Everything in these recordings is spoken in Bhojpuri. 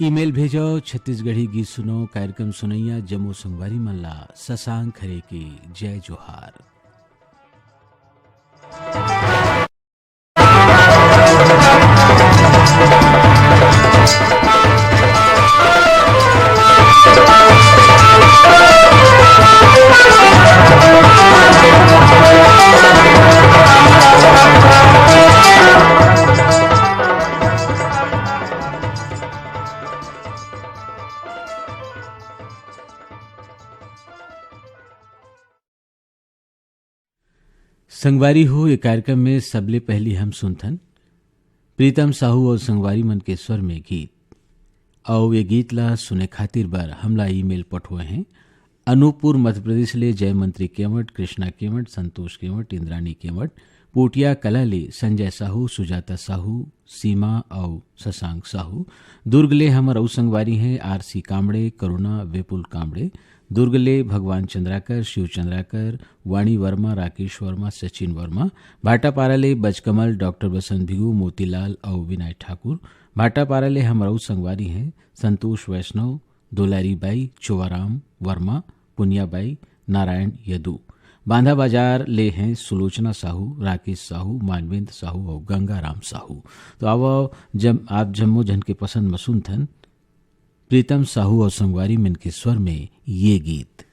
ईमेल भेजो छत्तीसगढ़ी गीत सुनो कार्यक्रम सुनैया जम्मू संगवारी मल्ला शशांक खरे की जय जोहार। संगवारी हो ये कार्यक्रम में सबले पहली हम सुनथन प्रीतम साहू और संगवारी मन के स्वर में गीत और ये गीत ला सुने खातिर बार हमला ईमेल पठुए हैं अनूपपुर मध्य प्रदेश ले जयमंत्री केवट, कृष्णा केवट, संतोष केवट, इंद्राणी केवट, पोटिया कला ले संजय साहू, सुजाता साहू, सीमा और शशांक साहू। दुर्ग ले हमर और संगवारी हैं आरसी कामड़े, करुणा, विपुल कामड़े। दुर्ग ले भगवान चंद्राकर, शिव चंद्राकर, वाणी वर्मा, राकेश वर्मा, सचिन वर्मा। भाटापारा ले बजकमल, डॉक्टर बसंत भिगू, मोतीलाल और विनय ठाकुर। भाटापारा ले हमर संगवारी हैं संतोष वैष्णव, दुलारी बाई, चुवाराम वर्मा, पुनियाबाई, नारायण यदू। बांधा बाजार ले हैं सुलोचना साहू, राकेश साहू, मानवेंद्र साहू और गंगाराम साहू। तो अब जब आप जम्मो जन के पसंद मसून थन प्रीतम साहू और संगवारी मन के स्वर में ये गीत।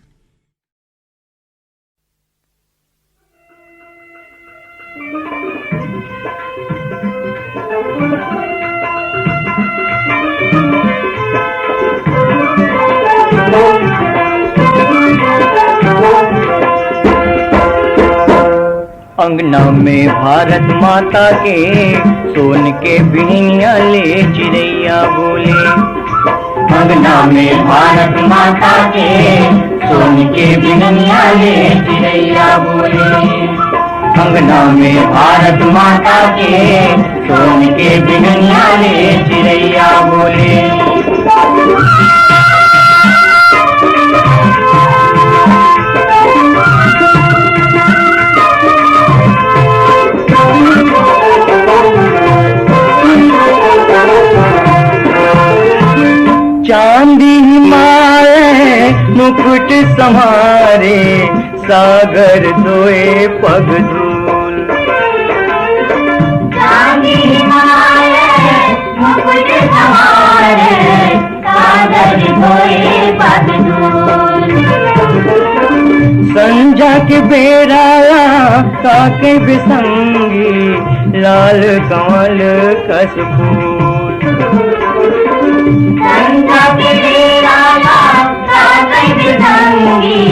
अंगना में भारत माता के सोन के बिहनिया ले चिड़ैया बोले। अंगना में भारत माता के सोन के बिहनिया ले चिड़ैया बोले। अंगना में भारत माता के सोन के बिहनिया ले चिड़ैया बोले। चांदी हिमालय मुकुट संहारे, सागर धोए पग धूल। चांदी हिमालय मुकुट संहारे, सागर धोए पग धूल। संझा के बेरा काके बिसंगी, लाल कमल कस फूल। संझा के बेरा काके बिसंगी,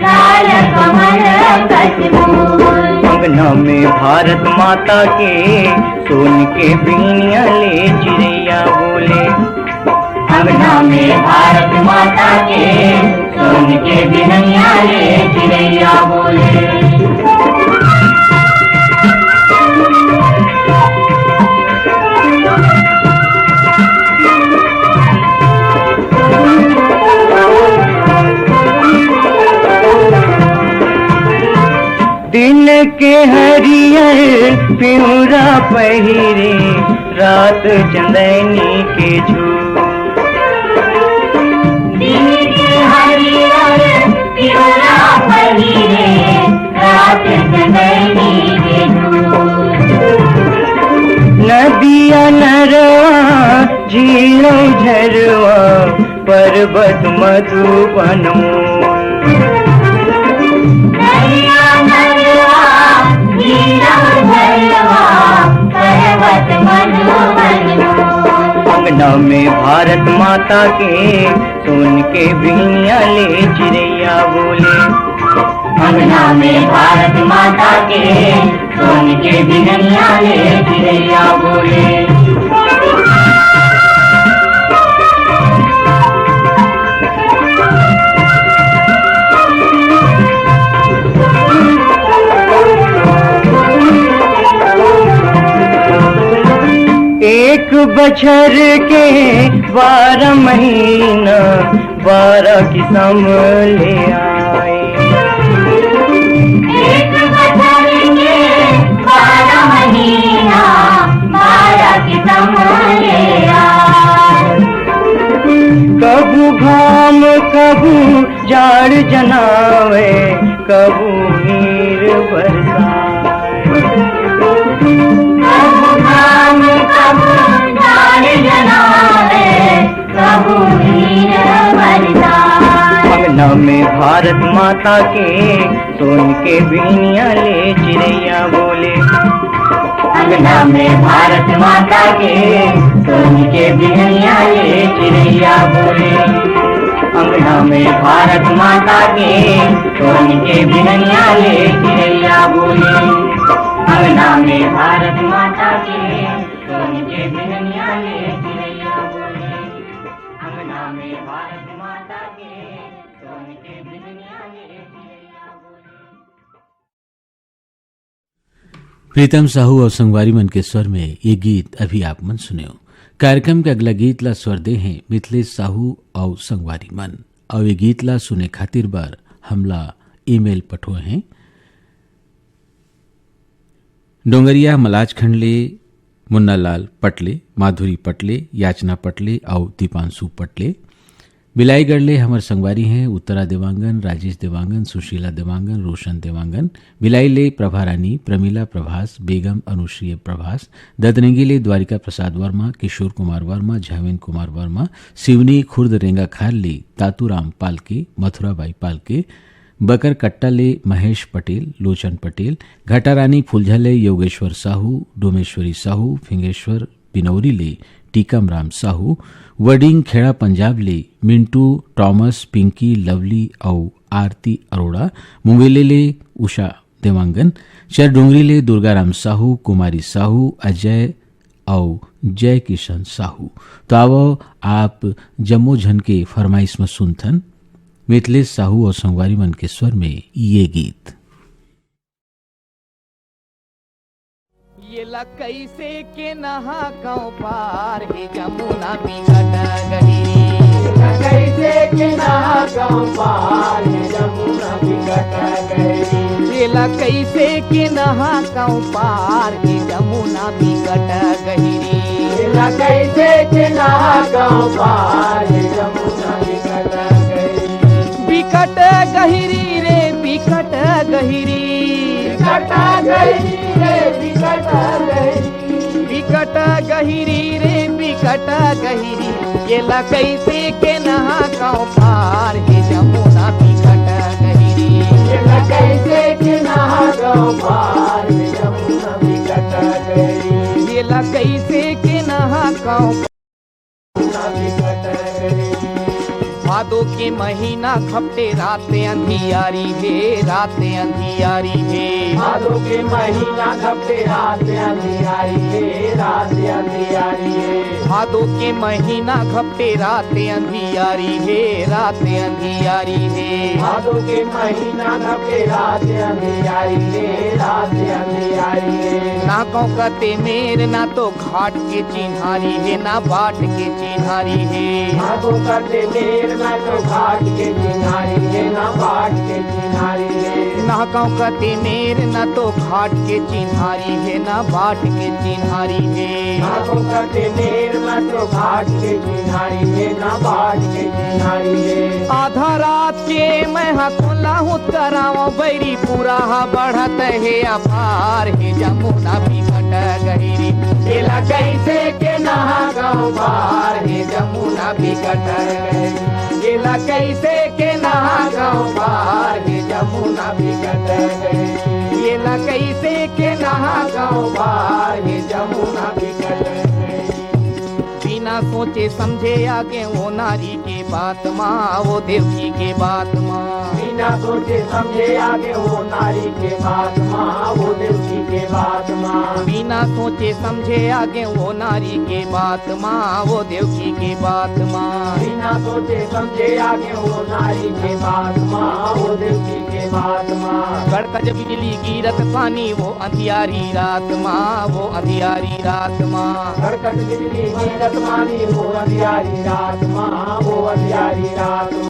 लाल कमल कस फूल। अंगना में भारत माता के सोन के बिहनिया ले चिड़ैया बोले। अंगना में भारत माता के सोन के बिहनिया ले चिड़ैया बोले। दिन के हरियर पिउरा पहिरे, रात चंदनी के झूल। दिन के हरियर पिउरा पहिरे, रात चंदनी के झूल। नदिया नरवा झीलों झरवा, पर्वत मधुबन मोल। अंगना में भारत माता के सोन के बिहनिया ले चिड़ैया बोले। अंगना में भारत माता के सोन के बिहनिया ले चिड़ैया बोले। एक बछर के 12 महीना, 12 किस्म ले आए। एक बछर के 12 महीना, 12 किस्म ले आए। घाम कबू जाड़ जनावे, कबू नीर बरसाए। कबू घाम कबू जाड़ जनावे, कबू नीर बरसाए। अंगना में भारत माता के सोन के बीनिया ले चिड़ैया बोले। अंगना में भारत माता के सोन के बिहनिया ले चिड़ैया बोले। अंगना में भारत माता के सोन के बिहनिया ले चिड़ैया बोले। अंगना में भारत माता के सोन के बिहनिया ले चिड़ैया बोले। अंगना में भारत माता के सोन के बिहनिया ले चिड़ैया बोले। प्रीतम साहू और संगवारी मन के स्वर में ये गीत अभी आप मन सुने हो। कार्यक्रम के अगला गीत ला स्वर दे हैं मिथिलेश साहू और संगवारी मन, और ये गीत ला सुने खातिर बार हमला ईमेल पठोए हैं। डोंगरिया मलाज खंडले मुन्नालाल पटले, माधुरी पटले, याचना पटले और दीपांशु पटले। बिलाईगढ़ले हमर संगवारी हैं उत्तरा देवांगन, राजेश देवांगन, सुशीला देवांगन, रोशन देवांगन। बिलाईले प्रभा रानी, प्रमीला प्रभास, बेगम अनुश्री प्रभास। ददनंगीले द्वारिका प्रसाद वर्मा, किशोर कुमार वर्मा, झावेन कुमार वर्मा। सिवनी खुर्द रेंगा खारले तातूराम पालके, मथुराबाई पालके। बकर कट्टाले महेश पटेल, लोचन पटेल। घटारानी फुलझले योगेश्वर साहू, डोमेश्वरी साहू। फिंगेश्वर बिनौरी ले टीकम राम साहू। वडिंग खेड़ा पंजाब ले मिंटू टॉमस, पिंकी, लवली और आरती अरोड़ा। मुंगेले ले उषा देवांगन। चर डोंगरी ले दुर्गाराम साहू, कुमारी साहू, अजय और जय किशन साहू। तो आवो आप जम्मो झन के फरमाइश में सुनथन मिथिलेश साहू और संगवारी मन के स्वर में ये गीत। ये ला कैसे के नहा गाँव पार हे जमुना बिगट गई। कैसे के नहा गाँव पार हे जमुना बिगट गई। ये ला कैसे के नहा गाँव पार हे जमुना बिगट गई। कैसे के नहा गाँव पार हे जमुना बिगट गई। बिकट गहिरी रे बिकट गहिरी, बिकट गहिरी रे बिकट गहिरी। बिकट गहिरी रे बिकट गहिरी। ये ला कैसे के नहा गाँव पार हे जमुना बिकट गहिरी। ये ला कैसे के नहा गाँव पार हे जमुना बिकट गई। ये ला कैसे के नहा गाँव बिकट गई। भादो के महीना खपटे रातें अंधियारी है, रातें अंधियारी है। भादो के महीना खपटे रातें अंधियारी है, रातें अंधियारी है। भादो के महीना खपटे रातें अंधियारी है, रातें अंधियारी है। भादो के महीना खपटे रातें अंधियारी है, रातें अंधियारी है। ना गाँव कते मेर ना तो घाट के चिन्हारी है, ना बाट के चिन्हारी है। ना तो करते मेर ना तो घाट के किनारी है, ना बाट के किनारी है। ना गाँव कते मेर ना तो घाट के चिन्हारी है, ना बाट के चिन्हारी है। ना तो करते मेर ना तो घाट के किनारी है, ना बाट के किनारी है। आधा रात के मैं हकोला हूँ तराव बैरी पूरा बढ़त है अपार हे जमुना बिकट गहिरी। केला कैसे के नहा गाँव पार हे जमुना बिकट गई। केला कैसे के नहा गाँव पार हे जमुना बिकट गई। केला कैसे के नहा गाँव पार हे जमुना बिकट गई। बिना सोचे समझे आगे वो नारी के बात माँ, वो देवकी के बात माँ। बिना सोचे समझे आगे वो नारी के बात माँ, वो देवकी के बात माँ। बिना सोचे समझे आगे वो नारी के बात माँ, वो देवकी के बात माँ। बिना सोचे समझे आगे वो नारी के बात माँ, वो देवकी के बात माँ। गड़कज बिजली गिरत पानी वो अंधियारी रात माँ, वो अंधियारी रात माँ। गड़कट बिजली गिरत पानी वो अंधियारी रात माँ, वो अंधियारी रात माँ।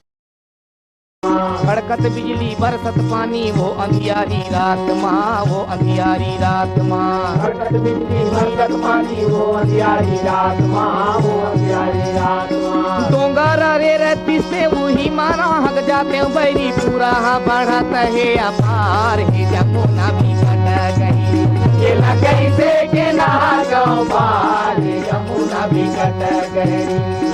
माँ खड़कत बिजली बरसत पानी वो अंधियारी रात माँ वो अंधियारी रात माँ खड़कत बिजली बरसत पानी वो अंधियारी रात माँ वो अंधियारी रात माँ डोंगर रे रहती से वही मारा हक जाते बैरी पूरा बढ़त है अपार ही जमुना भी कट गई ये लगई से के ना गाँव पार ही जमुना भी कट गई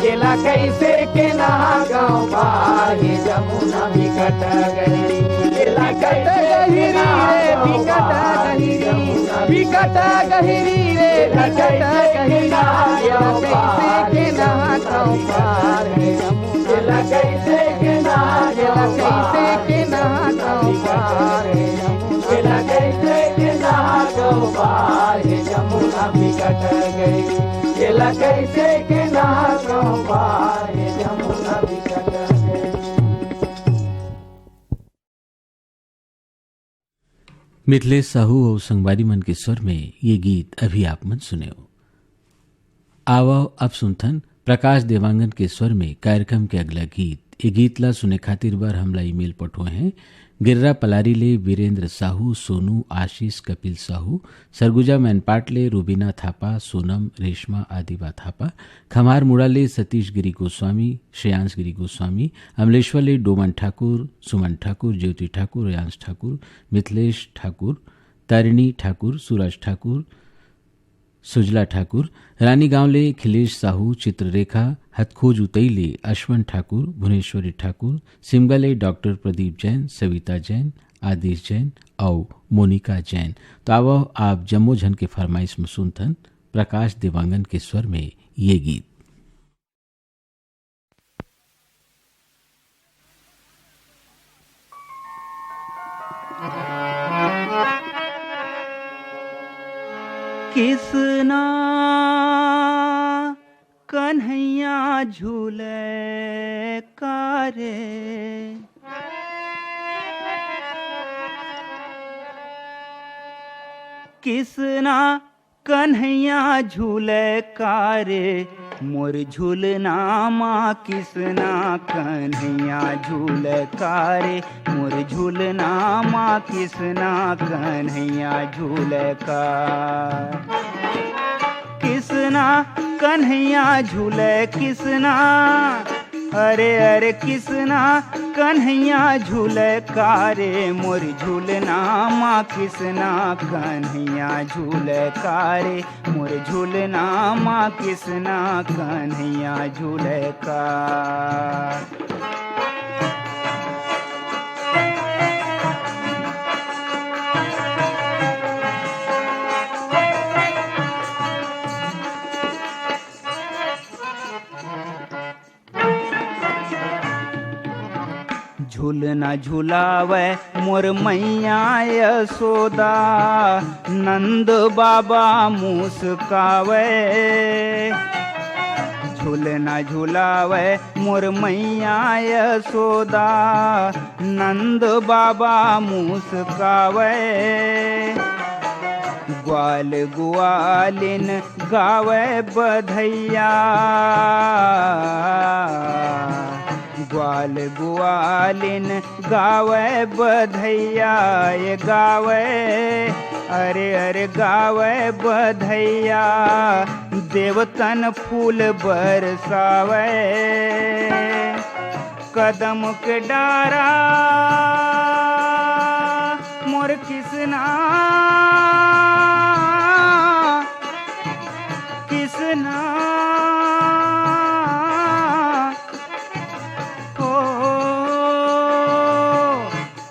ये लगई से के ना गाँव पार ही जमुना भी कट गई ये लगई से के ना गाँव पार ही जमुना भी कट गई रे बिकट गई ये लगई से के ना गाँव पार ही जमुना लगई से के ना लगई से के ना गाँव पार ही लगई से के ना गाँव पार ही जमुना भी कट गई ये लगई से के ना गाँव पार ही जमुना भी कट गई। मिथिलेश साहू और संगवारी मन के स्वर में ये गीत अभी आप मन सुने हो। आओ अब सुनथन प्रकाश देवांगन के स्वर में कार्यक्रम के अगला गीत। ये गीत ला सुने खातिर बार हमला ईमेल पठोए हैं गिर्रा पलारी ले वीरेंद्र साहू सोनू आशीष कपिल साहू सरगुजा मैनपाट ले रूबीना थापा सोनम रेशमा आदिवा थापा खमार मुड़ा ले सतीश गिरी गोस्वामी श्रेयांश गिरी गोस्वामी अमलेश्वर ले डोमन ठाकुर सुमन ठाकुर ज्योति ठाकुर रेयांश ठाकुर मिथिलेश ठाकुर तारिणी ठाकुर सूरज ठाकुर सुजला ठाकुर रानी गांवले खिलेश साहू चित्ररेखा हथखोज उतईले अश्वन ठाकुर भुवनेश्वरी ठाकुर सिमगले डॉक्टर प्रदीप जैन सविता जैन आदिश जैन और मोनिका जैन। तो आओ आप जम्मो झन के फरमाइश में सुनथन प्रकाश देवांगन के स्वर में ये गीत। किसना कन्हैया झूले कारे किसना कन्हैया झूले कारे मोर झूलना माँ किसना कन्हैया झूले कारे मोर झूलना माँ किसना कन्हैया झूले का किसना कन्हैया झूले किसना अरे अरे किसना कन्हैया झूले कारे मोर झूलना माँ किसना कन्हैया झूले कारे मोर झूलना माँ किसना कन्हैया झूले का झूलना झूलावे मोर मैया यशोदा नंद बाबा मुस्कावे झूलना झूलावे मोर मैया यशोदा नंद बाबा मुस्कावे ग्वाल ग्वालिन गावे बधैया ग्वाल ग्वालिन गावे बधैया ये गावे अरे अरे गावे बधैया देवतन फूल बरसावे कदम के डारा मोर किसना किसना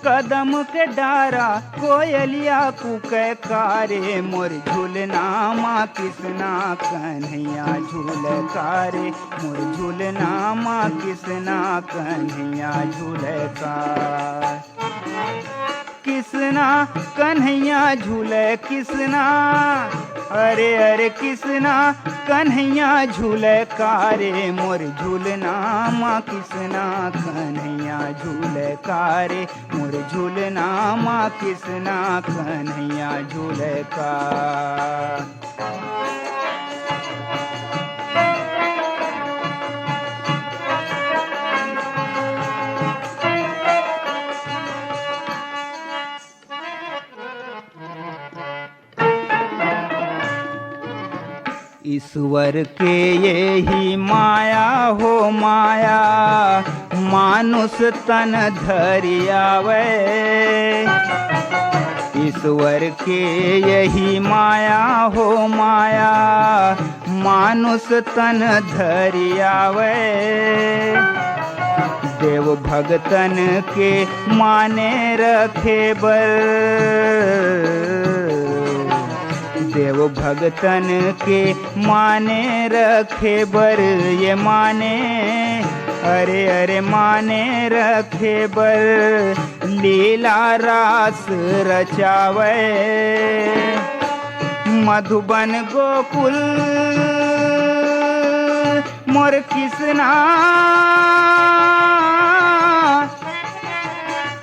कदम के डारा कोयलिया कुके कारे मोर झूलना माँ किसना कन्हैया झूल कारे मोर झूलना माँ किसना कन्हैया झूल का किसना कन्हैया झूले किसना अरे अरे किसना कन्हैया झूले कारे मोर झूलना माँ किसना कन्हैया झूले कारे मोर झूलना माँ किसना कन्हैया झूले का ईश्वर के यही माया हो माया, मानुष तन धरियावे। ईश्वर के यही माया हो माया, मानुष तन धरियावे। देव भगतन के माने रखे बर, देव भगतन के माने रखे बर, ये माने अरे अरे माने रखे बर, लीला रास रचावे। मधुबन गोकुल मोर किसना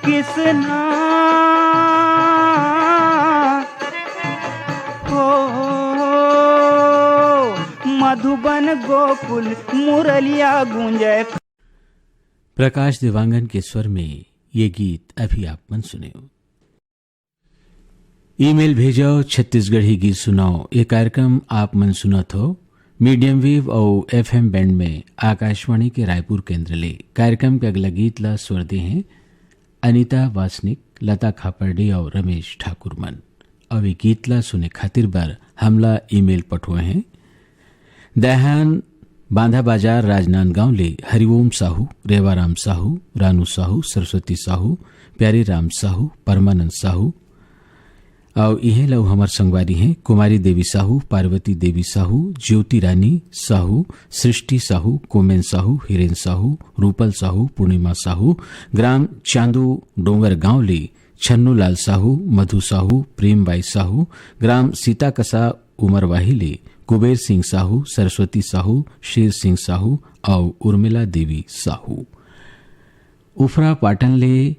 किसना मधुबन गोकुल मुरलिया गूंजे। प्रकाश देवांगन के स्वर में ये गीत अभी आप मन सुने। ईमेल भेजो छत्तीसगढ़ी गीत सुनाओ। ये कार्यक्रम आप मन सुनत हो मीडियम वेव और FM बैंड में आकाशवाणी के रायपुर केंद्र ले। कार्यक्रम के अगला गीत ला स्वर दे हैं अनीता वासनिक, लता खापर्डे और रमेश ठाकुर मन। और ये गीत ला सुने खातिर बार हमला ईमेल पठुए हैं दयाहान बांधा बाजार राजनांदगांव ले हरिओम साहू, रेवाराम साहू, रानू साहू, सरस्वती साहू, प्यारे राम साहू, परमानंद साहू। और यह लव हमार संगवारी हैं कुमारी देवी साहू, पार्वती देवी साहू, ज्योति रानी साहू, सृष्टि साहू, कोमेन साहू, हिरेन साहू, रूपल साहू, पूर्णिमा साहू, ग्राम चांदू डोंगर गांव ले छन्नू लाल साहू, मधु साहू, प्रेमबाई साहू, ग्राम सीता कसा उमरवाही ले कुबेर सिंह साहू, सरस्वती साहू, शेर सिंह साहू और उर्मिला देवी साहू। उफरा पाटन ले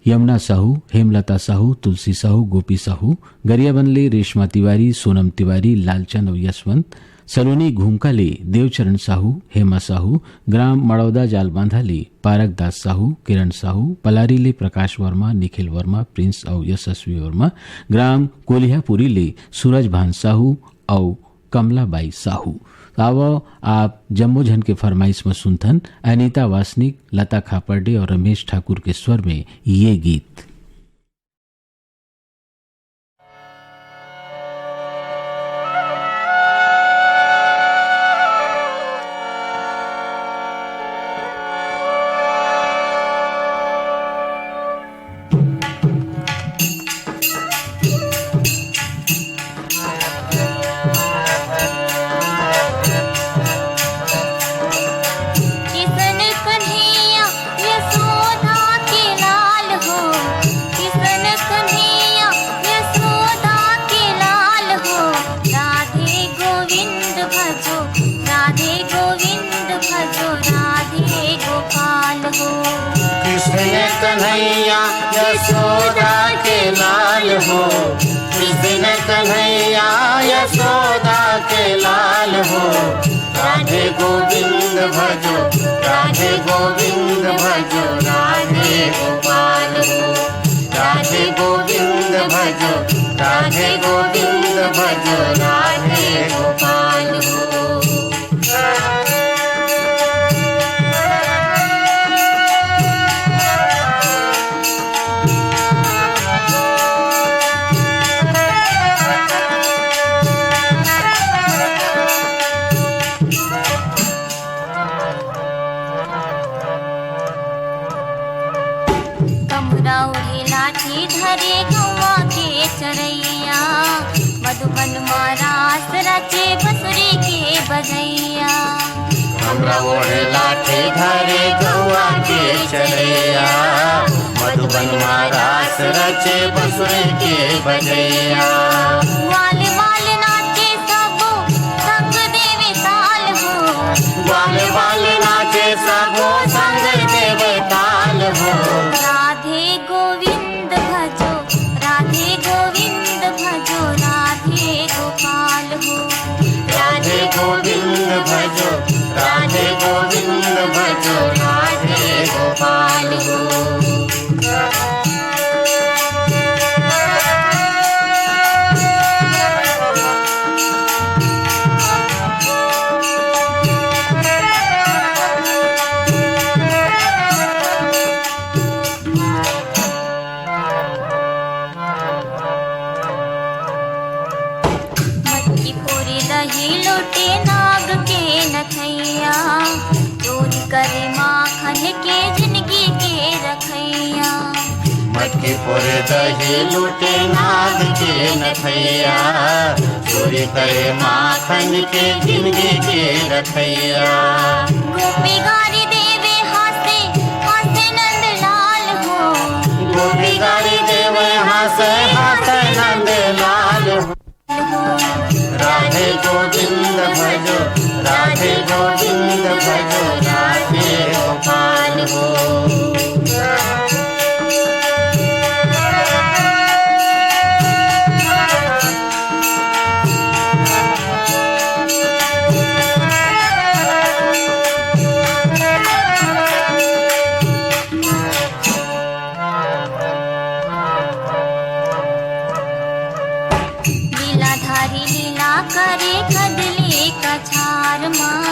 यमुना साहू, हेमलता साहू, तुलसी साहू, गोपी साहू, गरियाबंद ले रेशमा तिवारी, सोनम तिवारी, लालचंद और यशवंत। सलोनी घूमका ले देवचरण साहू, हेमा साहू, ग्राम मड़ौदा जालबांधा ले पारक दास साहू, किरण साहू, पलारी ले प्रकाश वर्मा, निखिल वर्मा, प्रिंस और यशस्वी वर्मा, ग्राम कोलिहापुरी ले सूरज भान साहू और कमलाबाई साहू। आवो आप जम्मू झन के फरमाइश में सुनथन अनीता वासनिक, लता खापर्डे और रमेश ठाकुर के स्वर में ये गीत। कन्हैया यशोदा के लाल हो, कृष्ण कन्हैया यशोदा के लाल हो। राधे गोविंद भजो, राधे गोविंद भजो, राधे गोपाल हो। राधे गोविंद भजो, राधे गोविंद भजो, राधे गोपाल हो। धरे गौवा के चरैया, मधुबन मारास रचे बसुरी के बजैया। हमरा ओढ़े लाठी धरे गौवा के चरैया, मधुबन मारास रचे बसुरी के बजैया। वाल वाल नाचे सबो संग देवे ताल हो, वाल वाल नाचे सबो संग देवे ताल हो। राधे गोविंद भजो, राधे गोविंद भजो, राधे गोपाल हो। राधे गोविंद भजो, राधे गोविंद भजो, राधे गोपाल हो। दही लुटे नाग के नथैया, चोरी करे माखन के जिंदगी के रखैया। मटकी फोड़े दही लूटे नाग के नथैया, चोरी करे माखन के जिंदगी के रखैया। गोपी गारी देवे हासे हासे नंद लाल हो, गोपी गारी देवे हासे हासे नंद लाल हो। राधे गोविंद भजो, राधे गोविंद भजो, राधे गोपाल हो। करे कदली कछार माँ,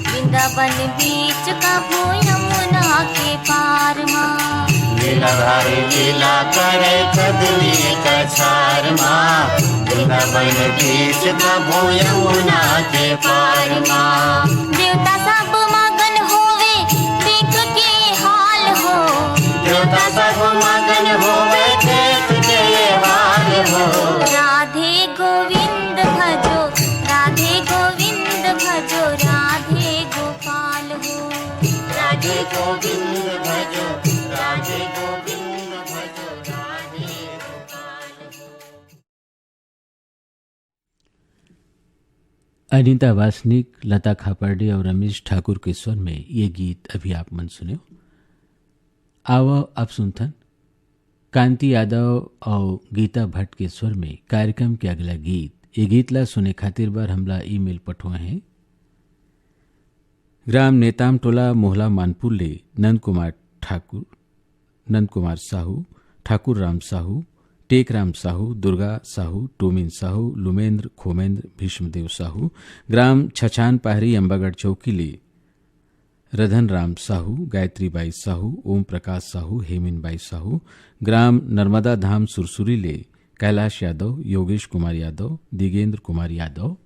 वृंदावन बीच कभू यमुना के पार माँ। लीलाधारी लीला करे कदली कछार माँ, वृंदावन बीच कभू यमुना के पार माँ। देवता सब मगन होवे देख के हाल हो, देवता सब मगन होवे देख के हाल हो। राधे गोविंद भजो, राधे गोविंद भजो, राधे गोपाल हो। राधे गोविंद भजो, राधे गोविंद भजो, राधे गोपाल हो। अनीता वासनिक, लता खापर्डे और रमेश ठाकुर के स्वर में ये गीत अभी आप मन सुने। आओ अब सुनथन कांति यादव और गीता भट्ट के स्वर में कार्यक्रम के अगला गीत। ये गीत ला सुने खातिर बार हमला ईमेल पठवा है। ग्राम नेताम टोला मोहला मानपुर ले नंद कुमार साहू, ठाकुर राम साहू, टेकराम साहू, दुर्गा साहू, टोमिन साहू, लुमेंद्र खोमेंद्र, भीष्मदेव साहू। ग्राम छछान पाहरी अंबागढ़ चौकी ले रधन राम साहू, गायत्री बाई साहू, ओम प्रकाश साहू, हेमिन बाई साहू। ग्राम नर्मदा धाम सुरसुरी ले कैलाश यादव, योगेश कुमार यादव, दिगेंद्र कुमार यादव।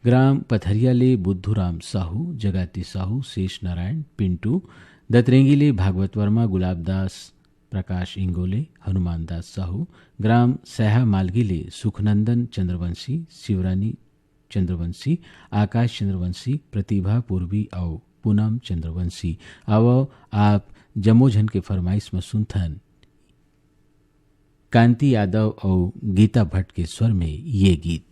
ग्राम पथरिया ले बुद्धूराम साहू, जगाती साहू, शेष नारायण, पिंटू। दतरेंगी ले भागवत वर्मा, गुलाबदास, प्रकाश इंगोले, हनुमान दास साहू। ग्राम सहा मालगी ले सुखनंदन चंद्रवंशी, शिवरानी चंद्रवंशी, आकाश चंद्रवंशी, प्रतिभा पूर्वी और पूनम चंद्रवंशी। आओ आप जमोझन के फरमाइश में सुनथन कांति यादव और गीता भट्ट के स्वर में ये गीत।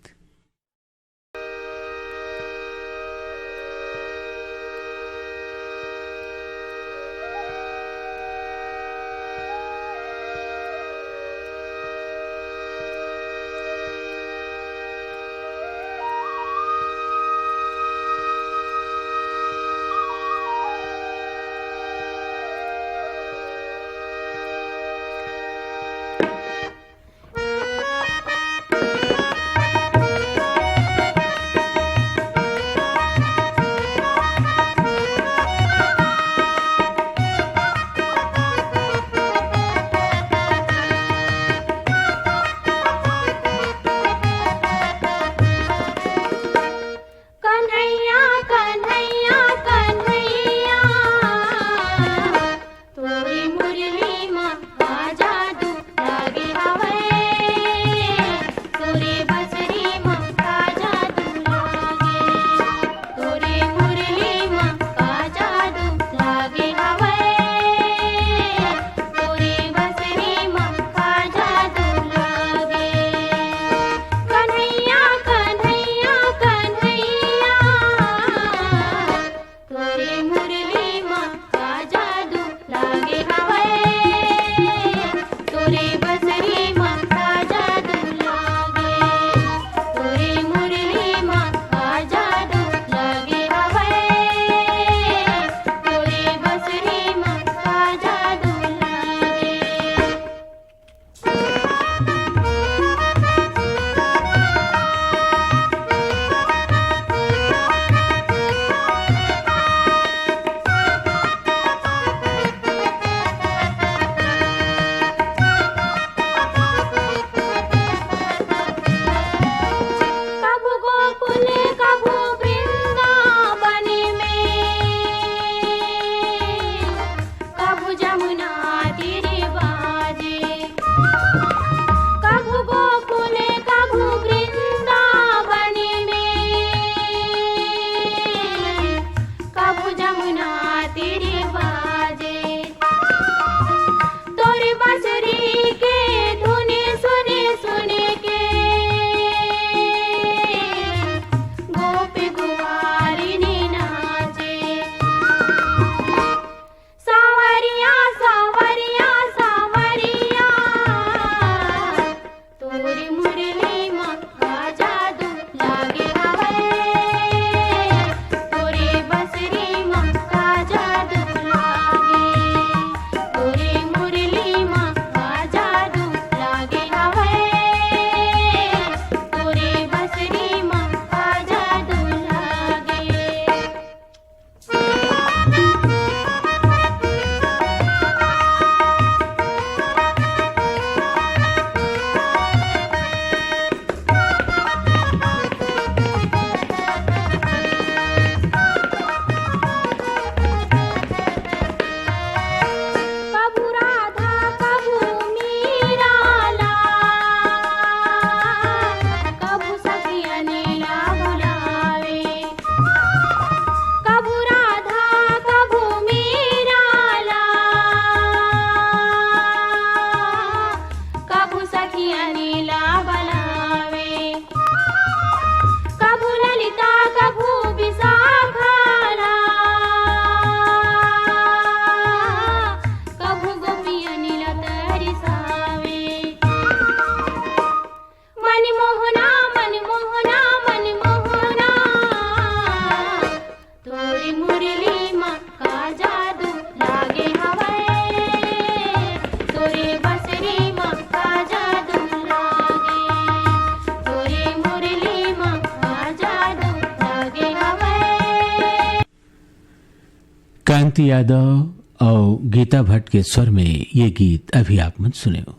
कांति यादव और गीता भट्ट के स्वर में ये गीत अभी आप मन सुने हो।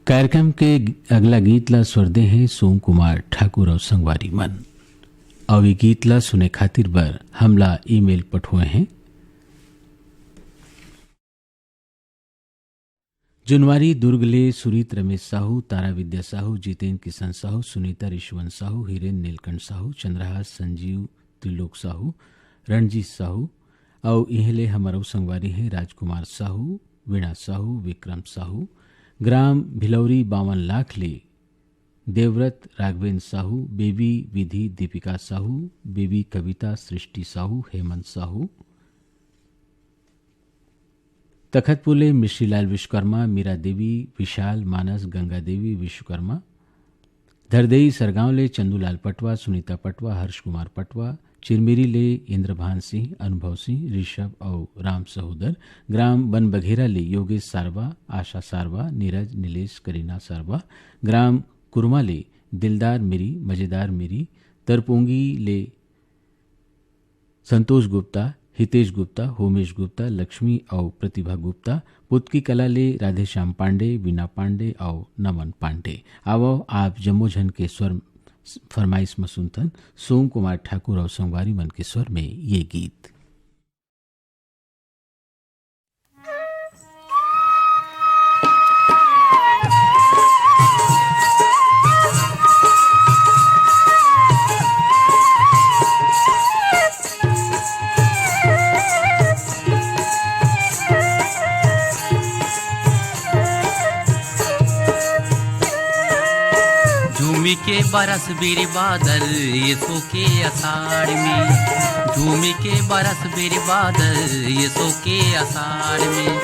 कार्यक्रम के अगला गीत ला स्वर दे हैं सोम कुमार ठाकुर और संगवारी मन। और ये गीत ला सुने खातिर बर हमला ईमेल पठुए हैं। जुनवारी दुर्ग ले सुरीत रमेश साहू, तारा विद्या साहू, जितेंद्र किशन साहू, सुनीता ऋषवंत साहू, हिरेन नीलकंठ साहू, चंद्रहास संजीव त्रिलोक साहू, रणजीत साहू और इहले हमारो संगवारी हैं राजकुमार साहू, वीणा साहू, विक्रम साहू, ग्राम भिलौरी 52 लाख ले देवव्रत राघवेंद्र साहू, बेबी विधि दीपिका साहू, बेबी कविता सृष्टि साहू, हेमंत साहू, तखतपुले मिश्रीलाल विश्वकर्मा, मीरा देवी, विशाल मानस, गंगा देवी विश्वकर्मा, धरदेई सरगांव ले चंदूलाल पटवा, सुनीता पटवा, हर्ष कुमार पटवा, चिरमिरी ले इंद्रभान सिंह, अनुभव सिंह, ऋषभ और राम सहोदर, ग्राम बन बघेरा ले योगेश सारवा, आशा सारवा, नीरज नीलेश करीना सारवा, ग्राम कुरमा ले दिलदार मिरी, मजेदार मिरी, तरपोंगी ले संतोष गुप्ता, हितेश गुप्ता, होमेश गुप्ता, लक्ष्मी और प्रतिभा गुप्ता, पुतकी कला ले राधेश्याम पांडे, वीना पांडे और नमन पांडे। आवो आप जम्मोझन के स्वर फरमाइश में सुनतन सोम कुमार ठाकुर और संगवारी मन के स्वर में ये गीत। झूमी के बरस बीर बादल यीशु के अषाढ़ में, झूमी के बरस बीर बादल यीशु के अषाढ़ में,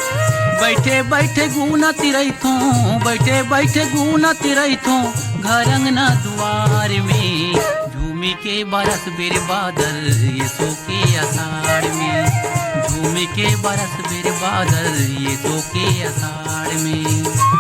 बैठे बैठे गुना तिरैथों, बैठे बैठे गुना तिरैथों घर अंगना द्वार में, झूमी के बरस बीर बादल यीशु के अषाढ़ में, झूमी के बरस बीर बादल यीशु के अषाढ़ में।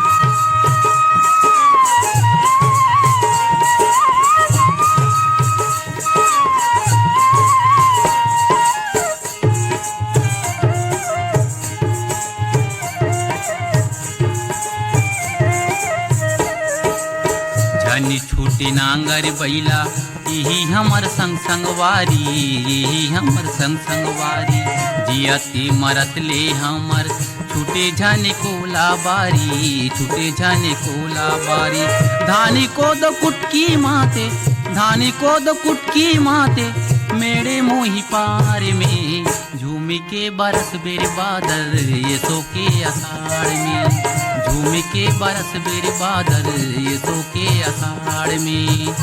छूटी नांगर बैला यही हमर संग संगवारी, यही हमर संग संगवारी। जियते मरत ले हमर छूटे जाने कोला बारी, छूटे जाने कोला बारी। धानी को दो कुटकी माते, धानी को दो कुटकी माते, मेरे मोही पार में झूमी के बरस बेर बादल ये सो के अषाढ़ में, झूमी के बरस बेर बादल ये सो के अषाढ़ में।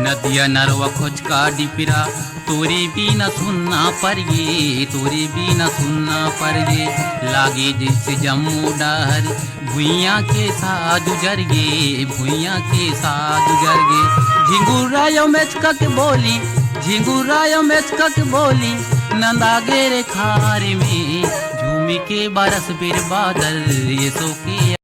नदिया नरवा खोजका डिपिरा तोरे बिना सुनना पर ये, तोरे बिना सुनना पर ये। लागे जैसे जम्मू डहर भुइयाँ के साथ उजर गे, भुइयाँ के साथ उजर गे। झिंगुरायो मेचका के बोली, झिंगुरायो मेचका के बोली, नंदा गेरे खार में झूमी के बरस बेर बादल ये सो के।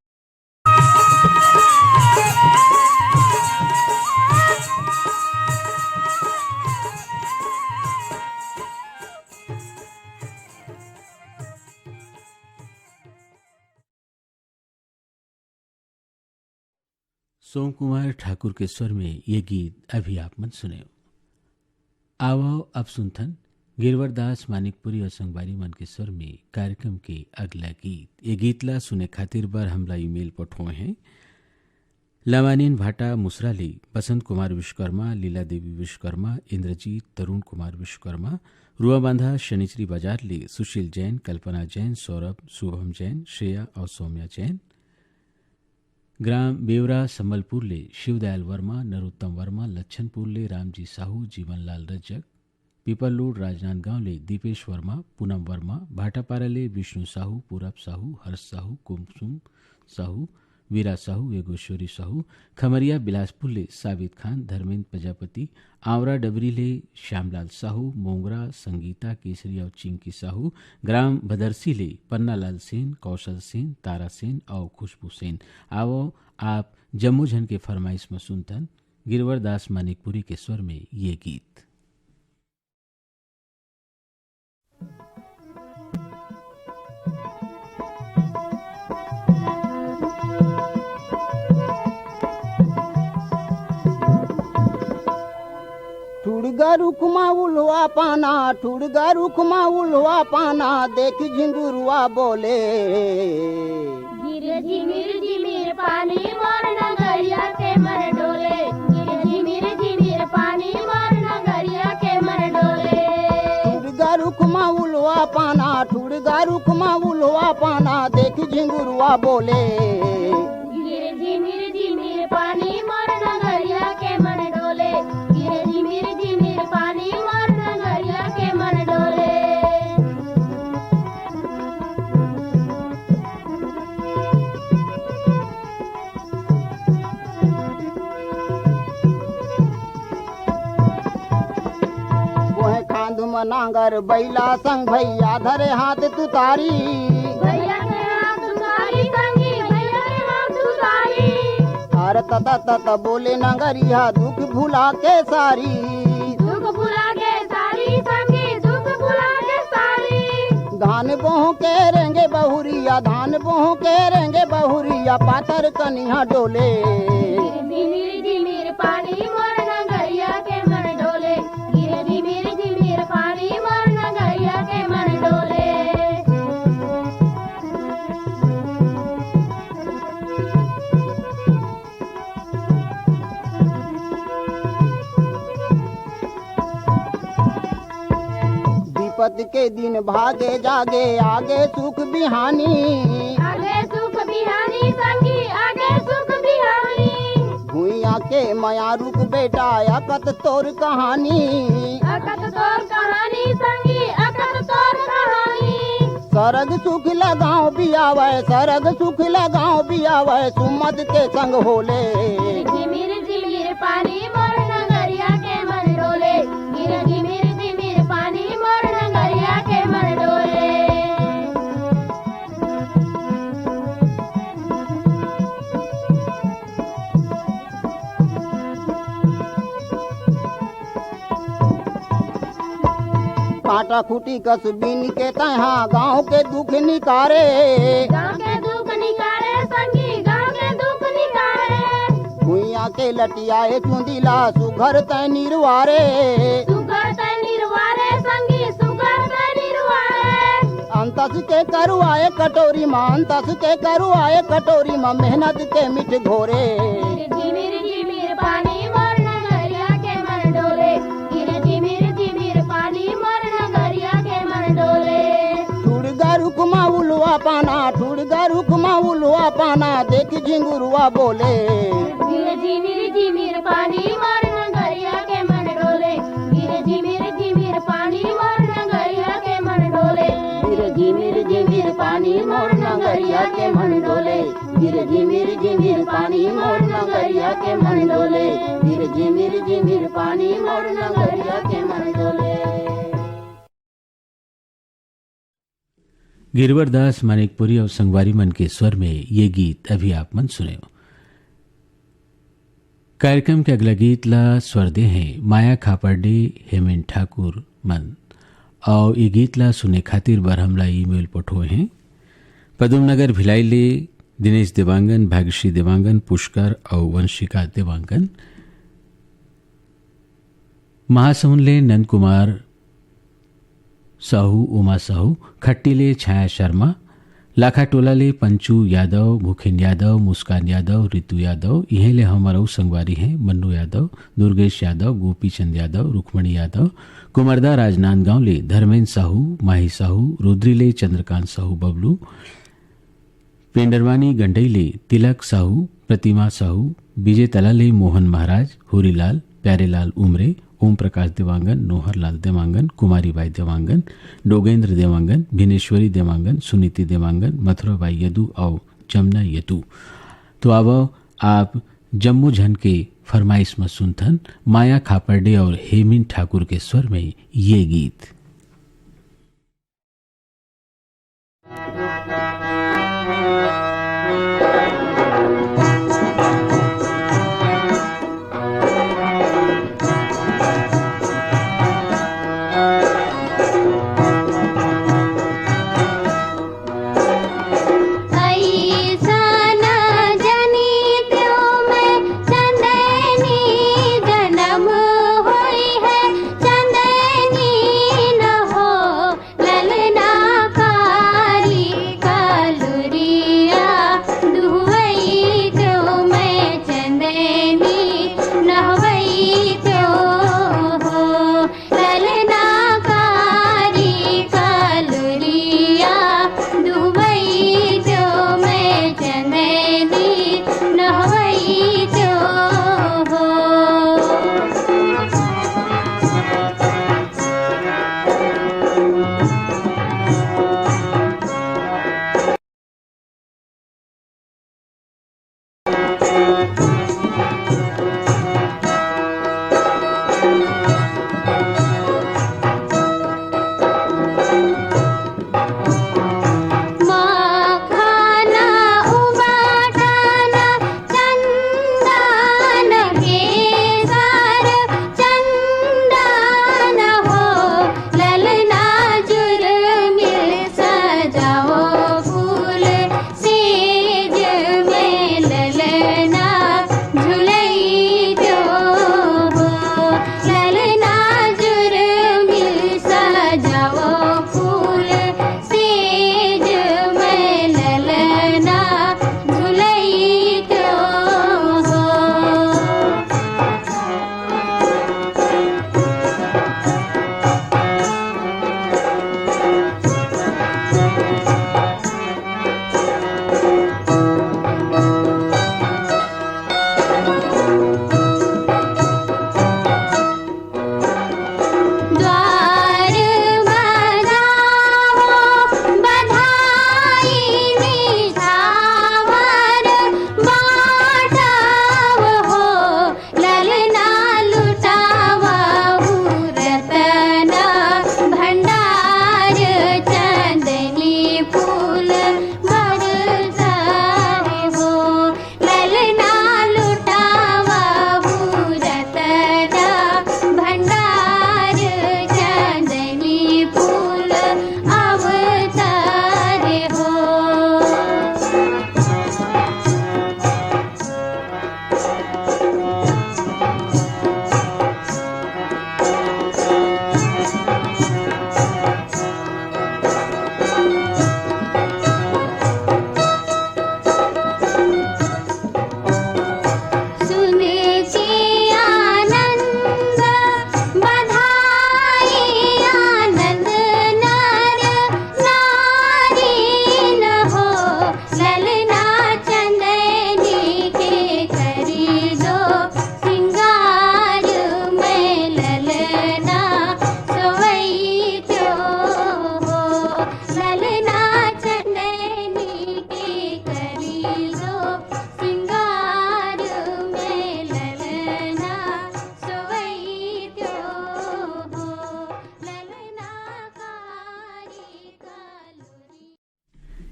सोम कुमार ठाकुर के स्वर में ये गीत अभी आप मन सुने। आओ अब सुनथन गिरवरदास मानिकपुरी और संगवारी मन के स्वर में कार्यक्रम के अगला गीत। ये गीतला सुने खातिर बार हमला ईमेल पठोए हैं। लवानीन भाटा मुसराली, बसंत कुमार विश्वकर्मा, लीला देवी विश्वकर्मा, इंद्रजीत, तरुण कुमार विश्वकर्मा, रुआबांधा शनिचरी बाजार ले सुशील जैन, कल्पना जैन, सौरभ, शुभम जैन, श्रेया और सौम्या जैन। ग्राम बेवरा संबलपुर ले शिवदयाल वर्मा, नरोत्तम वर्मा, लच्छनपुर ले रामजी साहू, जीवनलाल रजक, पीपललोड राजनांदगांव ले दीपेश वर्मा, पूनम वर्मा, भाटापारा ले विष्णु साहू, पूरब साहू, हर्ष साहू, कुमसुम साहू, वीरा साहू, योगेश्वरी साहू। खमरिया बिलासपुर ले साबित खान, धर्मेंद्र प्रजापति, आवरा डबरी ले श्यामलाल साहू, मोंगरा संगीता केसरी और चिंकी साहू। ग्राम भदरसी ले पन्नालाल सेन, कौशल सेन, तारा सेन और खुशबू सेन। आओ आप जम्मू झन के फरमाइश में सुनतन गिरवरदास मानिकपुरी के स्वर में ये गीत। ठुड़गा रुखमा उलवा पाना, ठुड़गा रुखमा उलवा पाना, देख झिंगुरुआ बोले। गिरे झिमिर पानी मोर नगरिया के मन डोले, गिरे झिमिर पानी मोर नगरिया के मन डोले। ठुड़गा रुखमा उलवा पाना, ठुड़गा रुखमा उलवा पाना, देख झिंगुरुआ बोले। गिरे झिमिर पानी मोर नगरिया के मन डोले, गिरे झिमिर पानी मोर नगरिया के मन डोले। वह खांधु मनांगर बैला संग भैया धरे हाथ तुतारी, भैया के हाथ तुतारी संगी, भैया के हाथ तुतारी। अरे तता तता बोले नगरिया दुख भुला के सारी, दुख भुला के सारी संगी, दुख भुला के सारी। धान बोह के रेंगे बहुरिया, धान बोह के रेंगे बहुरिया, पातर कनिया डोले। झिमिर पानी मोर नगरिया के मन डोले, गिरे झिमिर पानी मोर नगरिया के मन डोले। विपद के दिन भागे जागे, आगे सुख बिहानी, आगे सुख बिहानी संगी, आगे सुख बिहानी। भुइया के माया रुक बेटा अकत तोर कहानी, अकत तोर कहानी संगी, अकत तोर कहानी। सरग सुख लगाओ बियावे, सरग सुख लगाओ बियावे, सुमद के संग होले। झिमिर पानी मोर नगरिया के मन डोले, गिरे झिमिर पानी मोर नगरिया के मन डोले। काटा खूटी कस बीन के तहाँ गाँव के दुख निकारे। गाँव के दुख निकारे संगी, गाँव के दुख निकारे। भुइया के लटियाए चुंदिला सुघर तय निर्वारे। सुगर तय निर्वारे संगी, सुगर तय निर्वारे। अंतस के करुआए कटोरी माँ, अंतस के करुआए कटोरी माँ, मेहनत के मिठ घोरे। झिमिर झिमिर पानी मोर नगरिया के मन डोले, झिमिर झिमिर पानी मोर नगरिया के मन डोले। ठुड़गा रुकमा उलवा पाना, ठुड़गा रुकमा उलवा पाना, देख झिंगुरुआ बोले। झिमिर झिमिर पानी मोर नगरिया के मन डोले, झिमिर झिमिर पानी मोर नगरिया के मन डोले। झिमिर झिमिर पानी मोर नगरिया के मन डोले, झिमिर झिमिर पानी मोर नगरिया के मन डोले, झिमिर झिमिर पानी मोर नगरिया के मन डोले। गिरवर दास मानिकपुरी और संगवारी मन के स्वर में ये गीत अभी आप मन सुने। कार्यक्रम के अगला गीत ला स्वर दे हैं माया खापर्डे, हेमेंद्र ठाकुर मन, और ये गीत ला सुने खातिर बार हमला ईमेल पठोए हैं। पदम नगर भिलाई ले दिनेश देवांगन, भाग्यश्री देवांगन, पुष्कर और वंशिका देवांगन। महासमुंद ले नंद कुमार साहू, उमा साहू, खट्टी ले छाया शर्मा, लाखा टोला ले पंचू यादव, भूखेन यादव, मुस्कान यादव, रितु यादव। यहीं ले हमारा संगवारी हैं मन्नू यादव, दुर्गेश यादव, गोपी चंद यादव, रुक्मणी यादव। कुमरदा राजनांदगांव ले धर्मेंद्र साहू, माही साहू, रुद्री ले चंद्रकांत साहू बबलू, पेंडरवानी गंडई ले तिलक साहू, प्रतिमा साहू, विजय तला ले मोहन महाराज, हुरीलाल, प्यारेलाल उमरे, ओम प्रकाश देवांगन, नोहरलाल देवांगन, कुमारी बाई देवांगन, डोगेंद्र देवांगन, भिनेश्वरी देवांगन, सुनीति देवांगन, मथुराबाई यदू और जमुना यदू। तो अब आप जम्मू झन के फरमाइश में सुनथन माया खापर्डे और हेमिन ठाकुर के स्वर में ये गीत। चंदनी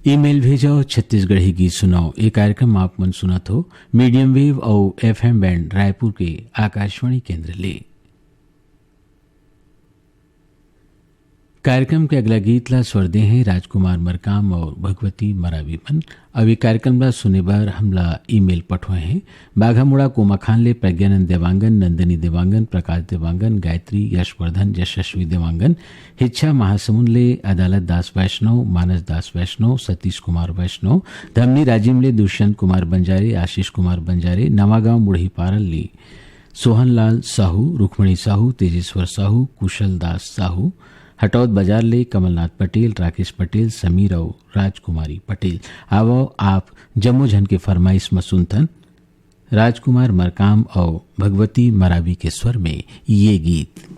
ईमेल भेजो छत्तीसगढ़ी गीत सुनाओ। ये कार्यक्रम आप मन सुनत हो मीडियम वेव और एफएम बैंड रायपुर के आकाशवाणी केंद्र ले। कार्यक्रम के अगला गीत ला स्वर दे हैं राजकुमार मरकाम और भगवती मरावी मन। अब ये कार्यक्रम ला सुने बार हमला ईमेल पठवाए हैं बाघा मुड़ा कोमा खान ले प्रज्ञानंद देवांगन, नंदनी देवांगन, प्रकाश देवांगन, गायत्री, यशवर्धन, यशस्वी देवांगन, हिच्छा महासमुंद ले अदालत दास वैष्णव, मानस दास वैष्णव, सतीश कुमार वैष्णव, धमनी राजिम ले दुष्यंत कुमार बंजारे, आशीष कुमार बंजारे, नवागांव मुढ़ी पारल ले सोहनलाल साहू, रुक्मणी साहू, तेजेश्वर साहू, कुशल दास साहू, हटौद बाजार ले कमलनाथ पटेल, राकेश पटेल, समीर और राजकुमारी पटेल। आवो आप जम्मू झन के फरमाइश मसुनथन राजकुमार मरकाम और भगवती मरावी के स्वर में ये गीत।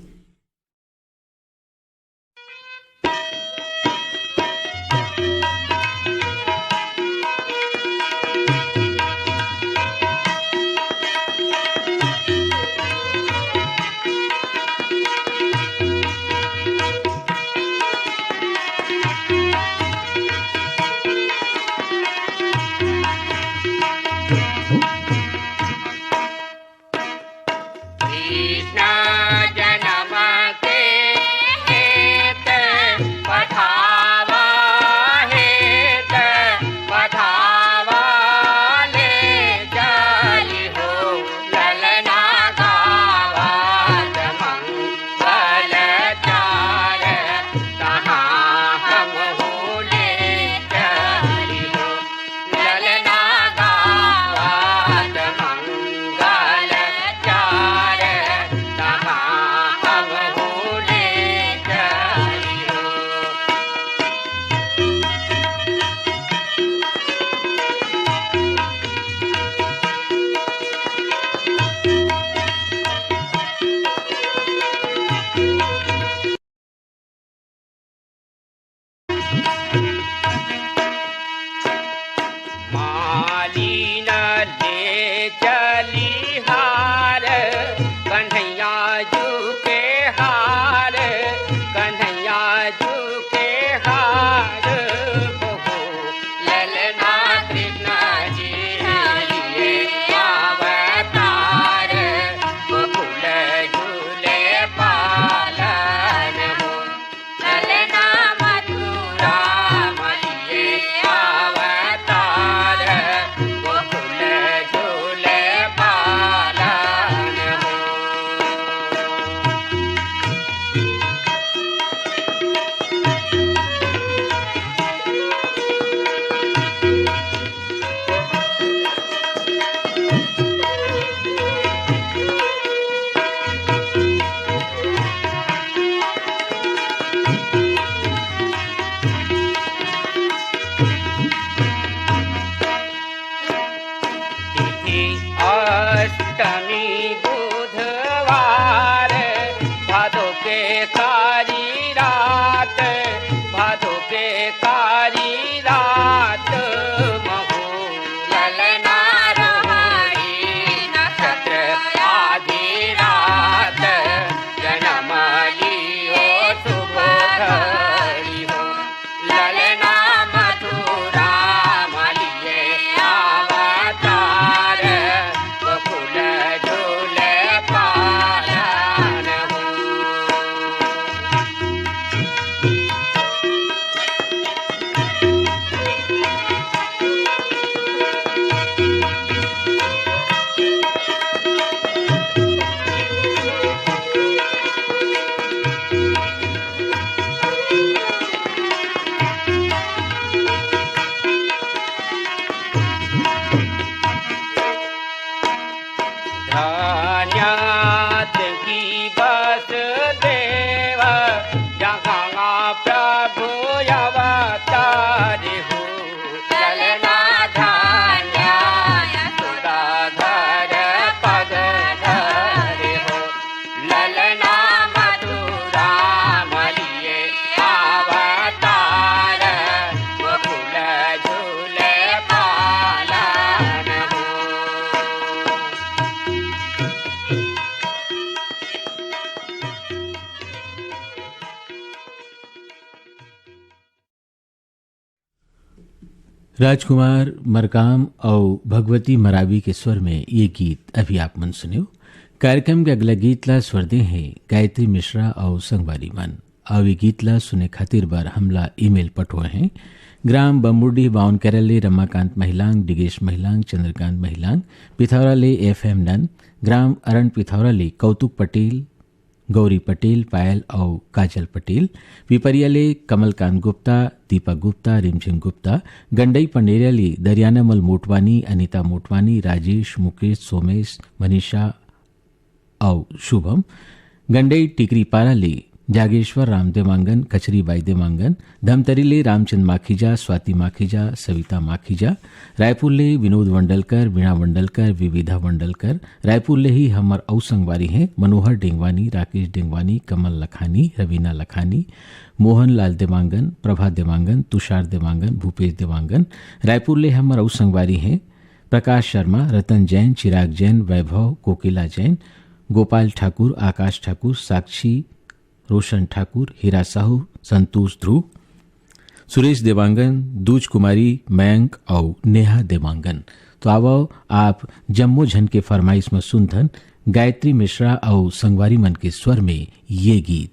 राजकुमार मरकाम और भगवती मरावी के स्वर में ये गीत अभी आप मन सुनियो। कार्यक्रम के अगला गीत ला स्वर दे हैं गायत्री मिश्रा और संगवारी मन। और ये गीत ला सुने खातिर बार हमला ईमेल पठुआ हैं। ग्राम बम्बुडी बावन केरले रमाकांत महिलांग, डिगेश महिलांग, चंद्रकांत महिलांग, पिथौराले FM नन, ग्राम अरण पिथौराले कौतुक पटेल, गौरी पटेल, पायल और काजल पटेल, पिपरियाले कमलकांत गुप्ता, दीपक गुप्ता, रिमझिम गुप्ता, गंडई पंडेरियाली दरियानामल मोटवानी, अनीता मोटवानी, राजेश, मुकेश, सोमेश, मनीषा और शुभम, गंडई टिकरी पाराले जागेश्वर राम देवांगन, कचरी बाई देवांगन, धमतरीले रामचंद माखीजा, स्वाति माखीजा, सविता माखीजा, रायपुरले विनोद वंडलकर, वीणा वंडलकर, विविधा वंडलकर, रायपुरले ही हमर औ संगवारी हैं मनोहर डेंगवानी, राकेश डेंगवानी, कमल लखानी, रवीना लखानी, मोहन लाल देवांगन, प्रभा देवांगन, तुषार देवांगन, भूपेश देवांगन। रायपुरले हमर औ संगवारी हैं प्रकाश शर्मा, रतन जैन, चिराग जैन, वैभव, कोकिला जैन, गोपाल ठाकुर, आकाश ठाकुर, साक्षी, रोशन ठाकुर, हीरा साहू, संतोष ध्रुव, सुरेश देवांगन, दूज कुमारी, मयंक और नेहा देवांगन। तो आवो आप जम्मो झन के फरमाइश में सुनथन गायत्री मिश्रा और संगवारी मन के स्वर में ये गीत।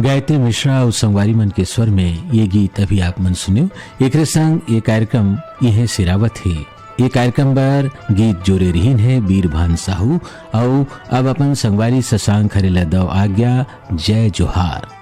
गायत्री मिश्रा और संगवारी मन के स्वर में ये गीत अभी आप मन सुनियो। एक संग ये कार्यक्रम यह सिरावत है। ये कार्यक्रम बार गीत जोरे रहीन है बीरभान साहू और अब अपन संगवारी शशांक हरेला दव आज्ञा। जय जोहार।